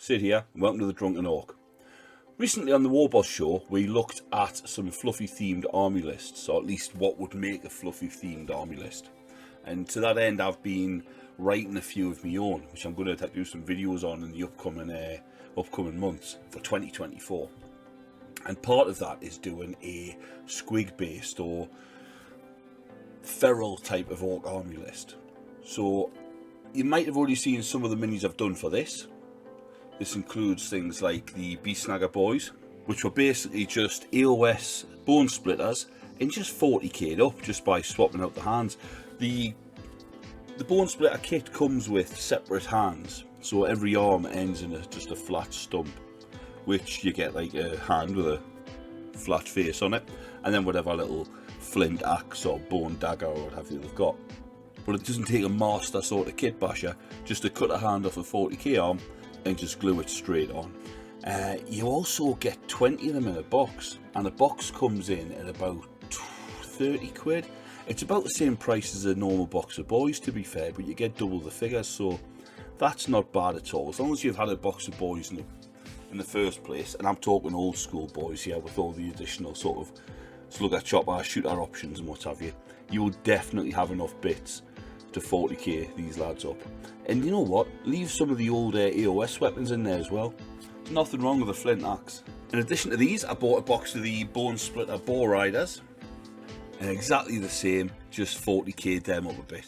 Sid here, and welcome to the Drunken Ork. Recently on the Warboss Show, we looked at some fluffy themed army lists, or at least what would make a fluffy themed army list. And to that end, I've been writing a few of my own, which I'm going to do some videos on in the upcoming months for 2024. And part of that is doing a squig based or feral type of orc army list. So you might have already seen some of the minis I've done for this. This includes things like the Beastsnagga boys, which were basically just AOS bone splitters and just 40k'd up just by swapping out the hands. The bone splitter kit comes with separate hands, so every arm ends in just a flat stump, which you get like a hand with a flat face on it, and then whatever little flint axe or bone dagger or what have you they've got. But it doesn't take a master sort of kit basher just to cut a hand off a 40k arm and just glue it straight on. You also get 20 of them in a box, and a box comes in at about 30 quid. It's about the same price as a normal box of boys, to be fair, but you get double the figures, so that's not bad at all, as long as you've had a box of boys in the first place. And I'm talking old school boys here with all the additional sort of slugger, chopper, shooter options and what have you. You will definitely have enough bits to 40k these lads up. And you know what, leave some of the old AOS weapons in there as well. There's nothing wrong with a flint axe. In addition to these, I bought a box of the bone splitter bow riders, and exactly the same, just 40k them up a bit.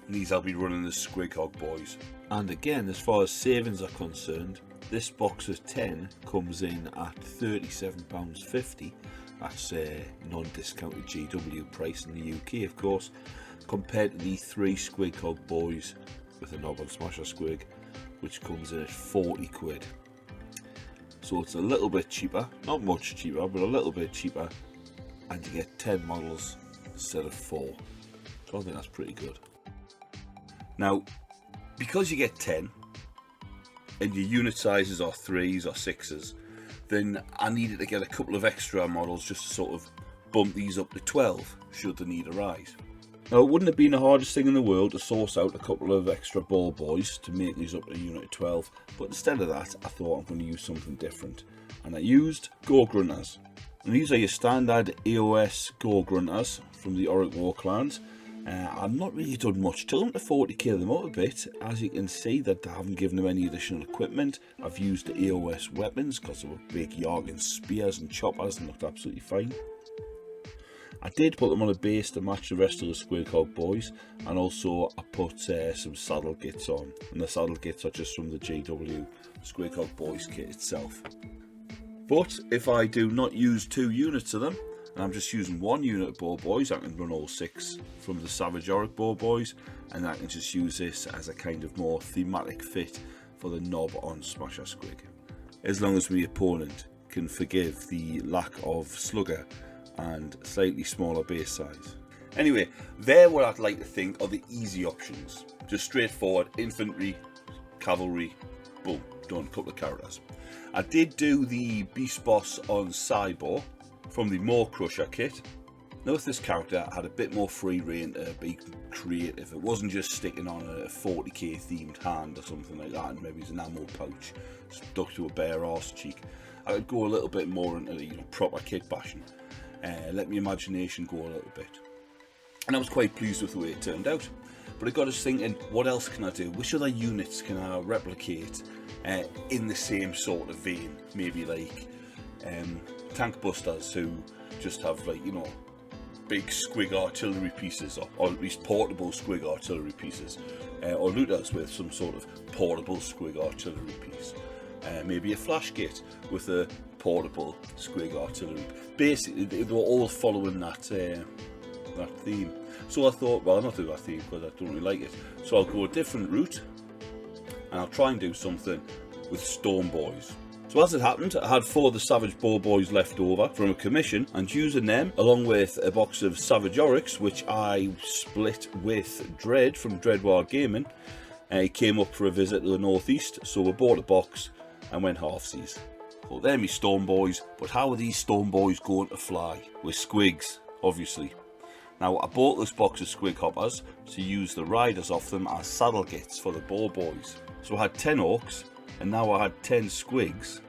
And these I'll be running as Squighog boys. And again, as far as savings are concerned, this box of 10 comes in at £37.50. That's non-discounted GW price in the UK, of course, compared to the 3 Squighog boys with a knob and smasher squig, which comes in at 40 quid. So it's a little bit cheaper, not much cheaper, but a little bit cheaper, and you get 10 models instead of 4. So I think that's pretty good. Now, because you get 10, and your unit sizes are 3s or 6s, then I needed to get a couple of extra models just to sort of bump these up to 12, should the need arise. Now, it wouldn't have been the hardest thing in the world to source out a couple of extra ball boys to make these up to unit 12, but instead of that, I thought I'm going to use something different, and I used Gore Grunters. And these are your standard AOS Gore Grunters from the Ork War clans. I've not really done much to them to 40k them up a bit. As you can see, that I haven't given them any additional equipment. I've used the AOS weapons because they were big Yargan spears and choppers and looked absolutely fine. I did put them on a base to match the rest of the Squighog boys, and also I put some saddle kits on, and the saddle kits are just from the GW Squighog boys kit itself. But if I do not use 2 units of them, and I'm just using 1 unit of bow boys, I can run all 6 from the Savage Ork bow boys, and I can just use this as a kind of more thematic fit for the knob on smasher squig, as long as my opponent can forgive the lack of slugger and slightly smaller base size. Anyway, they're what I'd like to think are the easy options. Just straightforward infantry, cavalry, boom, done, couple of characters. I did do the Beast Boss on Cyborg from the Maw Crusher kit. Notice this character had a bit more free rein to be creative. It wasn't just sticking on a 40k themed hand or something like that, and maybe his enamel pouch stuck to a bare arse cheek. I could go a little bit more into the proper kit bashing. Let my imagination go a little bit, and I was quite pleased with the way it turned out. But it got us thinking, what else can I do? Which other units can I replicate in the same sort of vein? Maybe like tank busters who just have, like, you know, big squig artillery pieces, or at least portable squig artillery pieces, or looters with some sort of portable squig artillery piece. Maybe a flash kit with a portable squig artillery. Basically, they were all following that theme. So I thought, well, not do that theme because I don't really like it. So I'll go a different route, and I'll try and do something with Stormboyz. So as it happened, I had 4 of the Savage Bow Boys left over from a commission, and using them along with a box of Savage Orks, which I split with Dread from Dreadwar Gaming. He came up for a visit to the northeast, so we bought a box and went halfsies. Well, they're me Stormboyz, but how are these Stormboyz going to fly? With squigs, obviously. Now, I bought this box of squig hoppers to use the riders off them as saddle kits for the bow boys. So I had 10 orks, and now I had 10 squigs,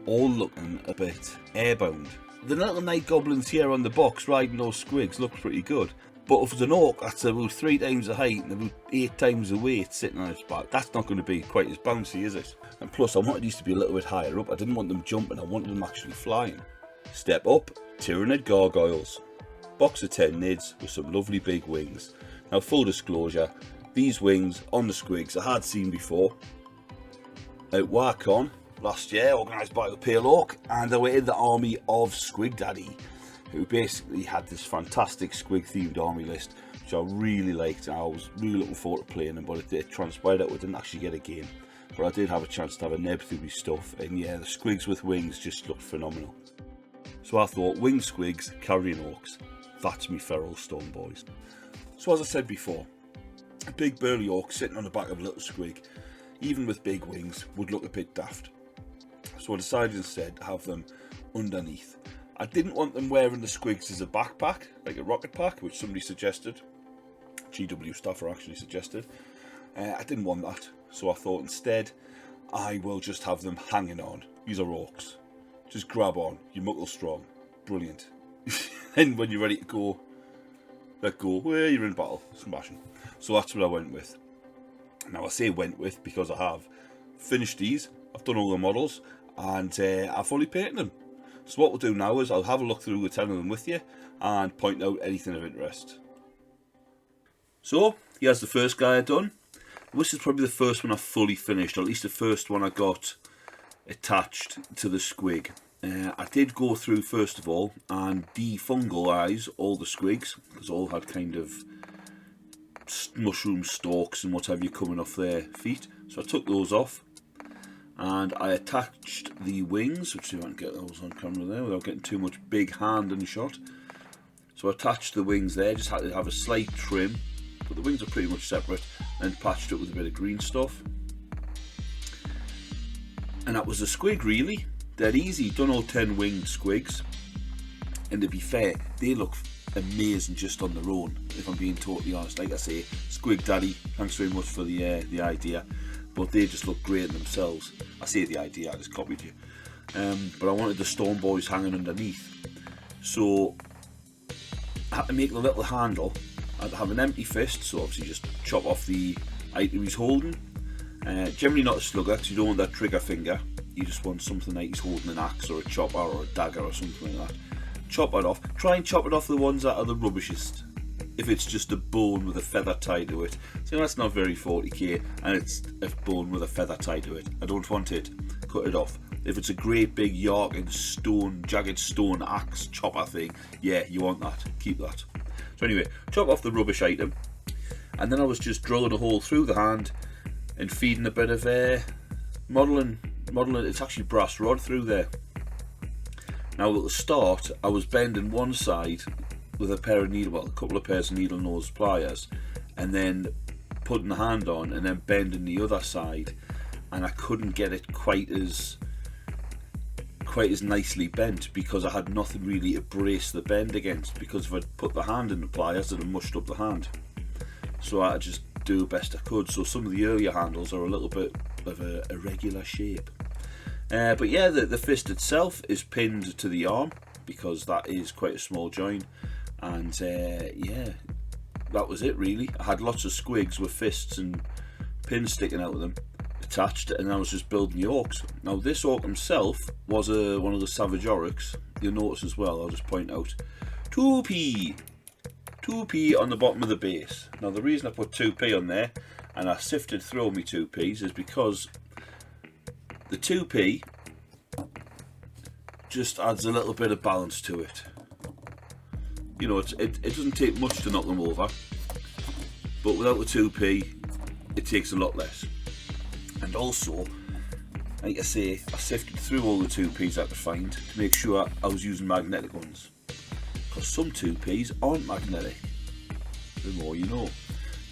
all looking a bit airbound. The little night goblins here on the box riding those squigs look pretty good, but if it's an orc that's about 3 times the height and about 8 times the weight sitting on its back, that's not going to be quite as bouncy, is it? And plus I wanted these to be a little bit higher up. I didn't want them jumping, I wanted them actually flying. Step up, Tyrannid gargoyles. Box of 10 nids with some lovely big wings. Now full disclosure, these wings on the squigs I had seen before at Warcon last year, organised by the Feral Ork, and they were in the army of Squig Daddy, who basically had this fantastic squig themed army list, which I really liked, and I was really looking forward to playing them, but it transpired that we didn't actually get a game. But I did have a chance to have a neb through my stuff, and yeah, the squigs with wings just looked phenomenal. So I thought, winged squigs carrying orcs, that's me feral Stormboyz. So as I said before, a big burly orc sitting on the back of a little squig, even with big wings, would look a bit daft. So I decided instead to have them underneath. I didn't want them wearing the squigs as a backpack, like a rocket pack, which somebody suggested. GW staffer actually suggested. I didn't want that, so I thought instead I will just have them hanging on. These are orcs. Just grab on, you're muckle strong. Brilliant. And when you're ready to go, let go. Where you're in battle, smashing. So that's what I went with. Now I say went with because I have finished these, I've done all the models, and I've fully painted them. So what we'll do now is I'll have a look through the 10 of them with you and point out anything of interest. So here's the first guy I've done. This is probably the first one I've fully finished, or at least the first one I got attached to the squig. I did go through first of all and defungalize all the squigs, because all had kind of mushroom stalks and what have you coming off their feet. So I took those off and I attached the wings, which you won't get those on camera there without getting too much big hand in the shot. So I attached the wings there, just had to have a slight trim, but the wings are pretty much separate, and patched it with a bit of green stuff. And that was the squig really. Dead easy, done all 10 winged squigs, and to be fair, they look amazing just on their own, if I'm being totally honest. Like I say, Squig Daddy, thanks very much for the idea, but they just look great in themselves. I say the idea, I just copied you. But I wanted the Stormboyz hanging underneath, so I had to make the little handle. I had to have an empty fist, so obviously just chop off the item he's holding. Generally not a slugger, because you don't want that trigger finger. You just want something like he's holding an axe or a chopper or a dagger or something like that. Chop it off. Try and chop it off the ones that are the rubbishest. If it's just a bone with a feather tied to it, so that's not very 40k, and it's a bone with a feather tied to it. I don't want it. Cut it off. If it's a great big yarking stone, jagged stone axe chopper thing, yeah, you want that. Keep that. So anyway, chop off the rubbish item, and then I was just drilling a hole through the hand and feeding a bit of modelling. It's actually brass rod through there. Now at the start, I was bending one side with a pair of a couple of pairs of needle nose pliers, and then putting the hand on and then bending the other side, and I couldn't get it quite as nicely bent because I had nothing really to brace the bend against, because if I'd put the hand in the pliers, it'd have mushed up the hand. So I had to just do the best I could. So some of the earlier handles are a little bit of a irregular shape. But yeah, the fist itself is pinned to the arm because that is quite a small joint, and yeah, that was it really. I had lots of squigs with fists and pins sticking out of them attached, and I was just building the orcs. Now this orc himself was one of the savage orcs. You'll notice as well, I'll just point out 2p on the bottom of the base. Now the reason I put 2p on there, and I sifted through me 2p's, is because the 2p just adds a little bit of balance to it. You know, it doesn't take much to knock them over, but without the 2p, it takes a lot less. And also, like I say, I sifted through all the 2p's I could find to make sure I was using magnetic ones, because some 2p's aren't magnetic. The more you know.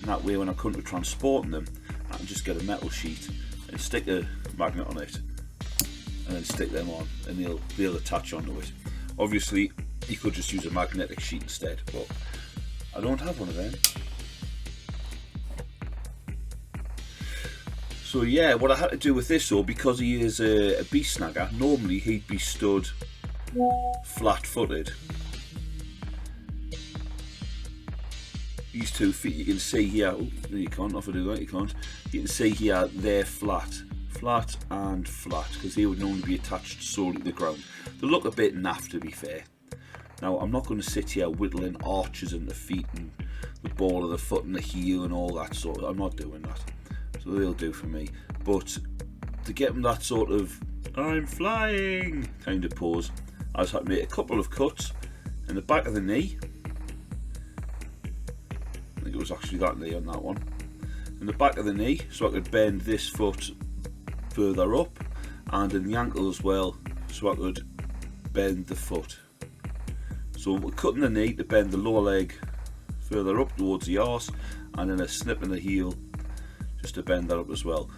And that way, when I come to transporting them, I can just get a metal sheet and stick a magnet on it, and then stick them on, and they'll attach onto it. Obviously, you could just use a magnetic sheet instead, but I don't have one of them. So yeah, what I had to do with this though, because he is a beast snagger, normally he'd be stood flat-footed. These 2 feet, you can see here, oh, you can't, if I do that, you can't. You can see here, they're flat and flat, because they would normally be attached solely to the ground. They look a bit naff, to be fair. Now, I'm not going to sit here whittling arches in the feet and the ball of the foot and the heel and all that sort of, I'm not doing that. So they'll do for me. But to get them that sort of, I'm flying kind of pose, I just had to make a couple of cuts in the back of the knee. I think it was actually that knee on that one. In the back of the knee, so I could bend this foot further up, and in the ankle as well, so I could bend the foot. So we're cutting the knee to bend the lower leg further up towards the arse, and then a snip in the heel just to bend that up as well.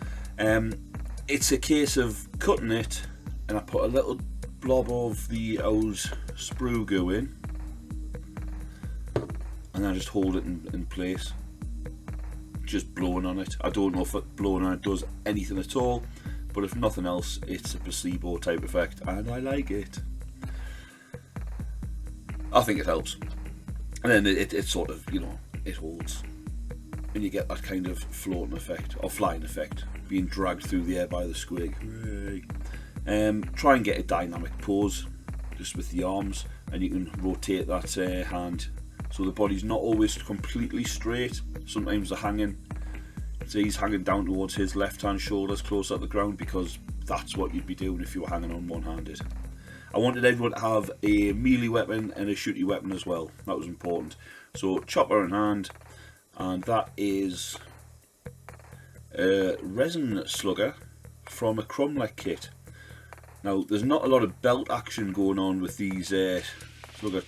It's a case of cutting it, and I put a little blob of the old sprue goo in, and then just hold it in place, just blowing on it. I don't know if blowing on it does anything at all, but if nothing else, it's a placebo type effect, and I like it. I think it helps, and then it sort of, you know, it holds, and you get that kind of floating effect, or flying effect, being dragged through the air by the squig. Try and get a dynamic pose, just with the arms, and you can rotate that hand, so the body's not always completely straight. Sometimes they're hanging, so he's hanging down towards his left hand shoulders, close at the ground, because that's what you'd be doing if you were hanging on one-handed. I wanted everyone to have a melee weapon and a shooty weapon as well. That was important. So chopper in hand, and that is a resin slugger from a Cromlech kit. Now there's not a lot of belt action going on with these slugger,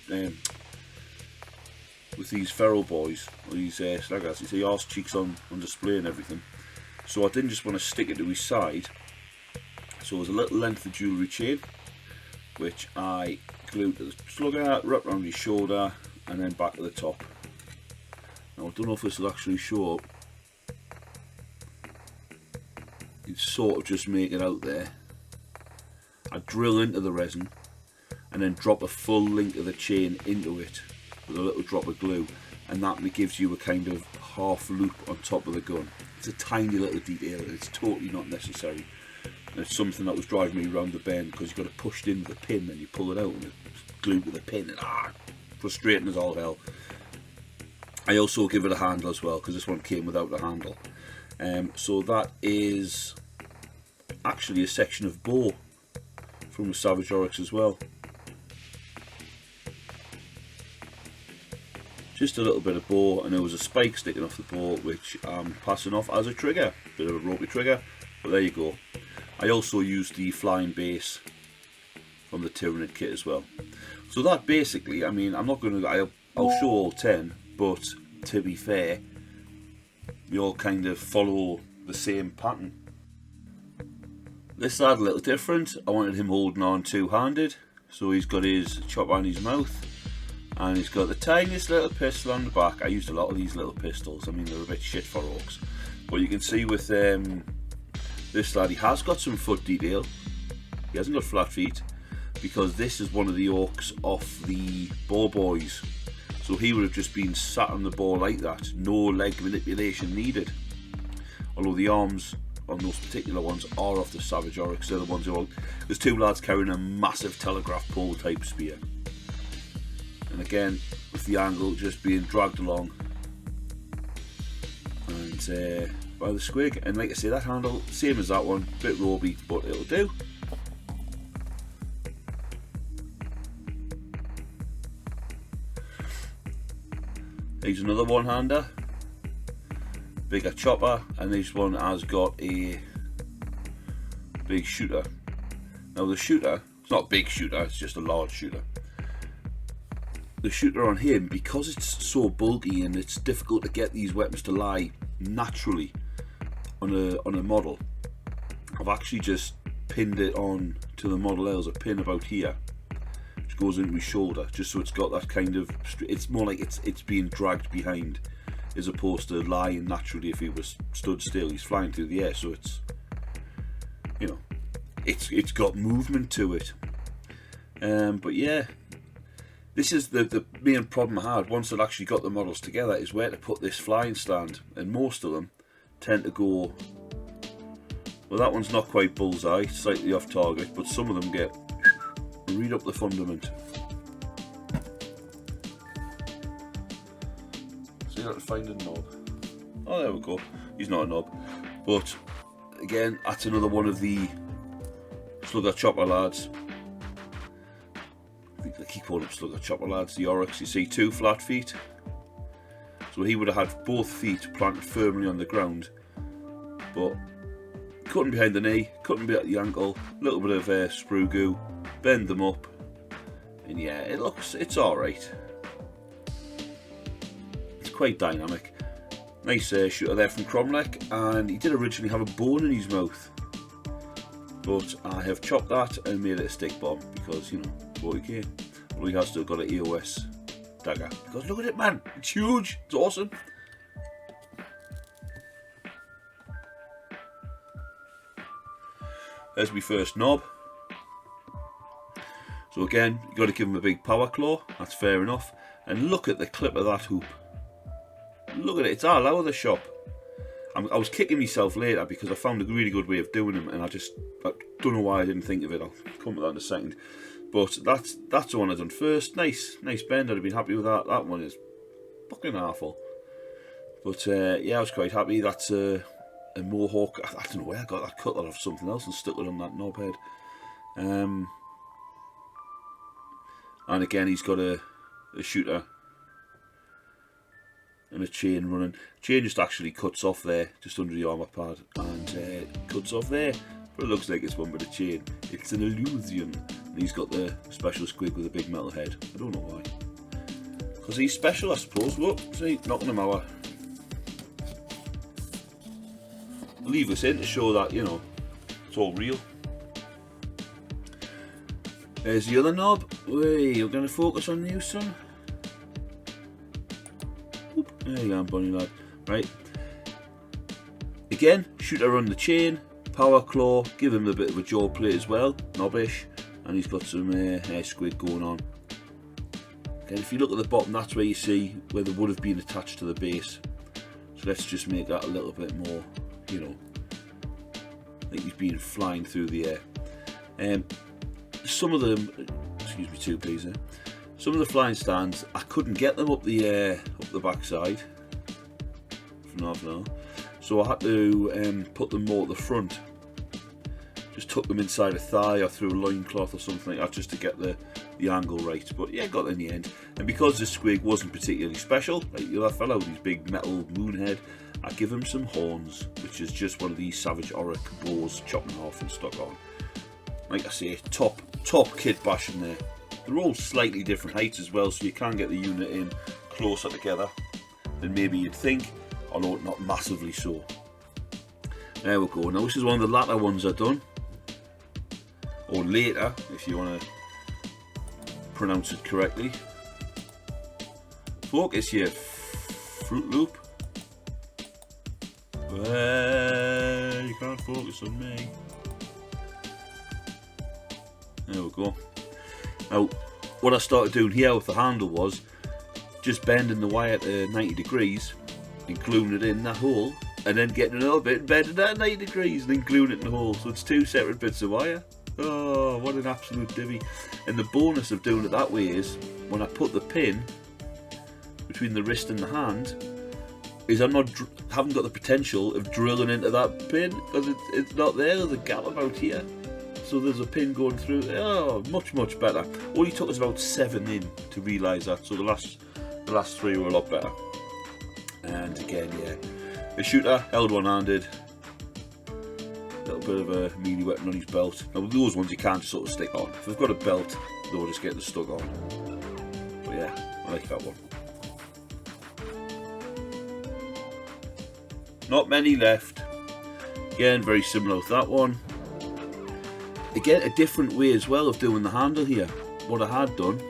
with these Feral boys, or these snaggers. You see arse cheeks on display and everything. So I didn't just want to stick it to his side. So there's a little length of jewellery chain, which I glued to the slugger, wrapped around his shoulder, and then back to the top. Now I don't know if this will actually show up. You sort of just make it out there. I drill into the resin, and then drop a full link of the chain into it with a little drop of glue, and that gives you a kind of half loop on top of the gun. It's a tiny little detail, and it's totally not necessary. And it's something that was driving me around the bend, because you've got to push it into the pin, and you pull it out and it's glued to the pin, and frustrating as all hell. I also give it a handle as well, because this one came without a handle. So that is actually a section of bow from the Savage Orks as well. Just a little bit of bow, and there was a spike sticking off the bow, which I'm passing off as a trigger. Bit of a ropey trigger, but there you go. I also used the flying base from the Tyranid kit as well. So that basically, I mean, I'm not going to, I'll show all 10, but to be fair, we all kind of follow the same pattern. This side a little different. I wanted him holding on two-handed, so he's got his chopper in his mouth, and he's got the tiniest little pistol on the back. I used a lot of these little pistols. I mean, they're a bit shit for orcs, but you can see with this lad, he has got some foot detail. He hasn't got flat feet, because this is one of the orcs off the boyz. So he would have just been sat on the ball like that, no leg manipulation needed. Although the arms on those particular ones are off the Savage Orks. They're the ones who are, there's two lads carrying a massive telegraph pole type spear. And again, with the angle just being dragged along, and by the squig. And like I say, that handle, same as that one, bit ropey, but it'll do. Here's another one-hander, bigger chopper, and this one has got a big shooter. Now the shooter, it's not a big shooter, it's just a large shooter. The shooter on him, because it's so bulky and it's difficult to get these weapons to lie naturally on a model, I've actually just pinned it on to the model. There's a pin about here which goes into his shoulder, just so it's got that kind of, it's more like it's being dragged behind, as opposed to lying naturally if he was stood still. He's flying through the air, so it's, you know, it's got movement to it. But yeah, this is the main problem I had once I'd actually got the models together, is where to put this flying stand, and most of them tend to go, well, that one's not quite bullseye, slightly off target, but some of them get read up the fundament. So you have to find a knob. Oh, there we go. He's not a knob, but again, that's another one of the slugger chopper lads. I think they keep calling them slugger chopper lads, the orks. You see 2 flat feet, so he would have had both feet planted firmly on the ground, but cutting behind the knee, cutting at the ankle, a little bit of sprue goo, bend them up, and yeah, it's alright. It's quite dynamic. Nice shooter there from Cromlech, and he did originally have a bone in his mouth, but I have chopped that and made it a stick bomb because, you know, 40k. Well, he has still got an EOS dagger, because look at it, man, it's huge, it's awesome. There's my first knob. So again, you've got to give him a big power claw, that's fair enough. And look at the clip of that hoop. Look at it, it's all out of the shop. I was kicking myself later because I found a really good way of doing them, and I don't know why I didn't think of it. I'll come to that in a second. But that's the one I done first. Nice bend, I'd have been happy with that. That one is fucking awful. But yeah, I was quite happy. That's a mohawk. I don't know where I got that, cut that off something else and stuck it on that knob head. And again, he's got a shooter and a chain running. Chain just actually cuts off there, just under the armour pad, and cuts off there. But it looks like it's one with a chain. It's an illusion. And he's got the special squig with a big metal head. I don't know why. Because he's special, I suppose. Whoop, see, knocking him out. Leave this in to show that, you know, it's all real. There's the other knob. Wait, you're going to focus on you, son? Whoop. There you are, bunny lad. Right. Again, shooter on the chain, power claw, give him a bit of a jaw plate as well, knobbish, and he's got some hair squid going on. Again, if you look at the bottom, that's where you see where they would have been attached to the base. So let's just make that a little bit more, you know, like he's been flying through the air. Some of them, excuse me, 2 please. Some of the flying stands, I couldn't get them up the backside from half an hour, so I had to put them more at the front. Just tuck them inside a thigh or through a loincloth or something like that, just to get the angle right. But yeah, got it in the end. And because this squig wasn't particularly special, like the other fellow with his big metal moon head, I give him some horns, which is just one of these savage ork bows chopped in half and stuck on. Like I say, top Kitbash in there. They're all slightly different heights as well, so you can get the unit in closer together than maybe you'd think, although not massively so. There we go. Now this is one of the latter ones I've done, or later, if you want to pronounce it correctly. Focus here, Fruit Loop. Well, you can't focus on me. There we go. Now, what I started doing here with the handle was just bending the wire to 90 degrees and gluing it in that hole, and then getting another bit and bending that 90 degrees and then gluing it in the hole. So it's 2 separate bits of wire. Oh, what an absolute divvy. And the bonus of doing it that way is, when I put the pin between the wrist and the hand, is I haven't got the potential of drilling into that pin, because it's not there. There's a gap about here. So there's a pin going through. Oh, much better. Only took us about 7 in to realise that. So the last 3 were a lot better. And again, yeah, the shooter held one-handed. A little bit of a melee weapon on his belt. Now those ones you can't just sort of stick on. If they've got a belt, they'll just get stuck on. But yeah, I like that one. Not many left. Again, very similar with that one. Again, a different way as well of doing the handle here. What I had done,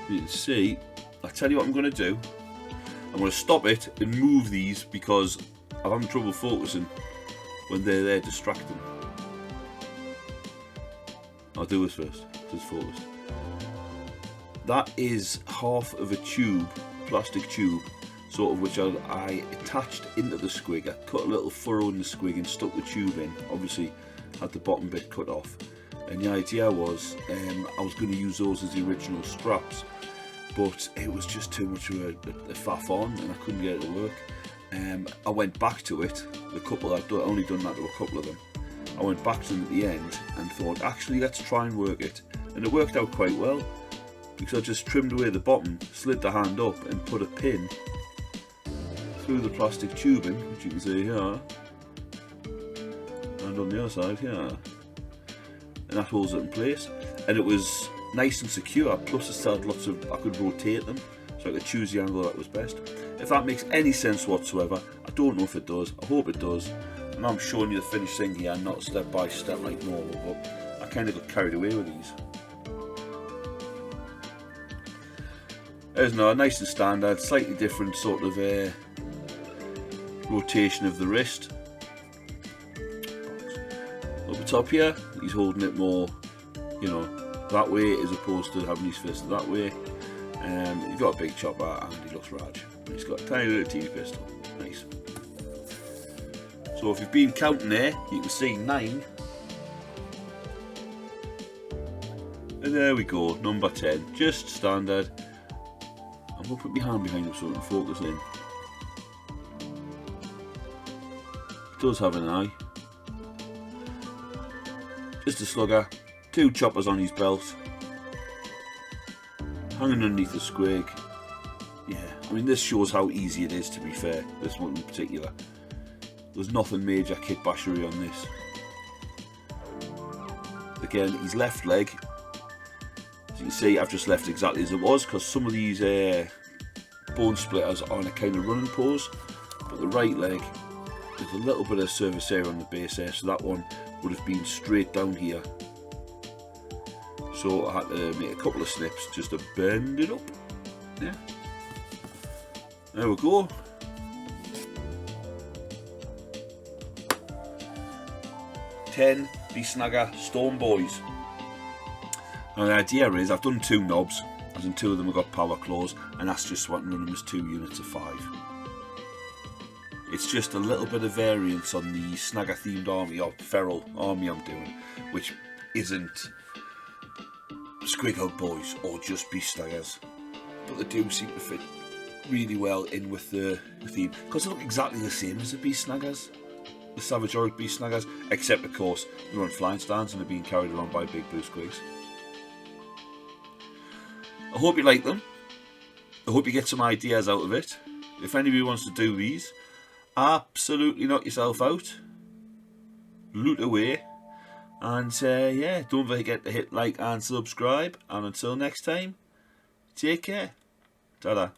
You can see, I'll tell you what I'm going to do. I'm going to stop it and move these because I'm having trouble focusing when they're there distracting. I'll do this first, just focus. That is half of a tube, plastic tube, sort of which I attached into the squig. I cut a little furrow in the squig and stuck the tube in. Obviously had the bottom bit cut off. And the idea was I was going to use those as the original straps, but it was just too much of a faff on and I couldn't get it to work. I went back to it, the couple I'd only done that to a couple of them. I went back to them at the end and thought, actually let's try and work it. And it worked out quite well, because I just trimmed away the bottom, slid the hand up and put a pin through the plastic tubing, which you can see here, and on the other side here. And that holds it in place, and it was nice and secure, plus it still had lots of, I could rotate them so I could choose the angle that was best. If that makes any sense whatsoever, I don't know if it does, I hope it does. And I'm showing you the finished thing here, not step by step like normal, but I kind of got carried away with these. There's no nice and standard, slightly different sort of rotation of the wrist. Up the top here, he's holding it more, you know, that way as opposed to having his fist that way. He's got a big chopper and he looks raj. He's got a tiny little teeny pistol. Nice. So if you've been counting there, you can see 9. And there we go, number 10. Just standard. I'm going to put my hand behind him so I can focus in. It does have an eye. Just a slugger, 2 choppers on his belt, hanging underneath the squig. Yeah, I mean this shows how easy it is, to be fair, this one in particular. There's nothing major kitbashery on this. Again, his left leg, as you can see, I've just left exactly as it was, because some of these bone splitters are in a kind of running pose, but the right leg, there's a little bit of surface area on the base there, so that one would have been straight down here. So I had to make a couple of snips just to bend it up. Yeah. There we go. Beastsnagga Stormboyz. Now the idea is I've done 2 knobs, as in 2 of them have got power claws, and that's just what I'm running as 2 units of 5. It's just a little bit of variance on the Snagga themed army, or Feral army I'm doing, which isn't Squighog boys or just Beastsnaggas, but they do seem to fit really well in with the theme, because they look exactly the same as the Beastsnaggas, the Savage Ork Beastsnaggas, except of course they're on flying stands and they're being carried around by big blue squigs. I hope you like them. I hope you get some ideas out of it. If anybody wants to do these, absolutely knock yourself out, loot away, and yeah, don't forget to hit like and subscribe, and until next time, take care. Ta-da.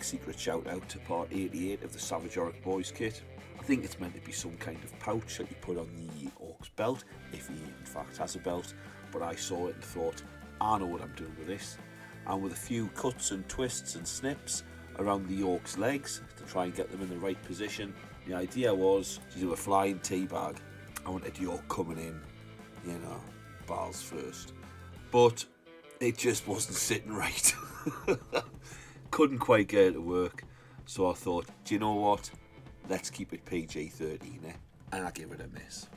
Secret shout out to part 88 of the Savage Ork Boys kit. I think it's meant to be some kind of pouch that you put on the Ork's belt, if he in fact has a belt, but I saw it and thought, I know what I'm doing with this. And with a few cuts and twists and snips around the Ork's legs to try and get them in the right position, the idea was to do a flying tea bag I wanted York coming in, you know, bars first. But it just wasn't sitting right. Couldn't quite get it to work. So I thought, do you know what? Let's keep it PG-13, eh? And I give it a miss.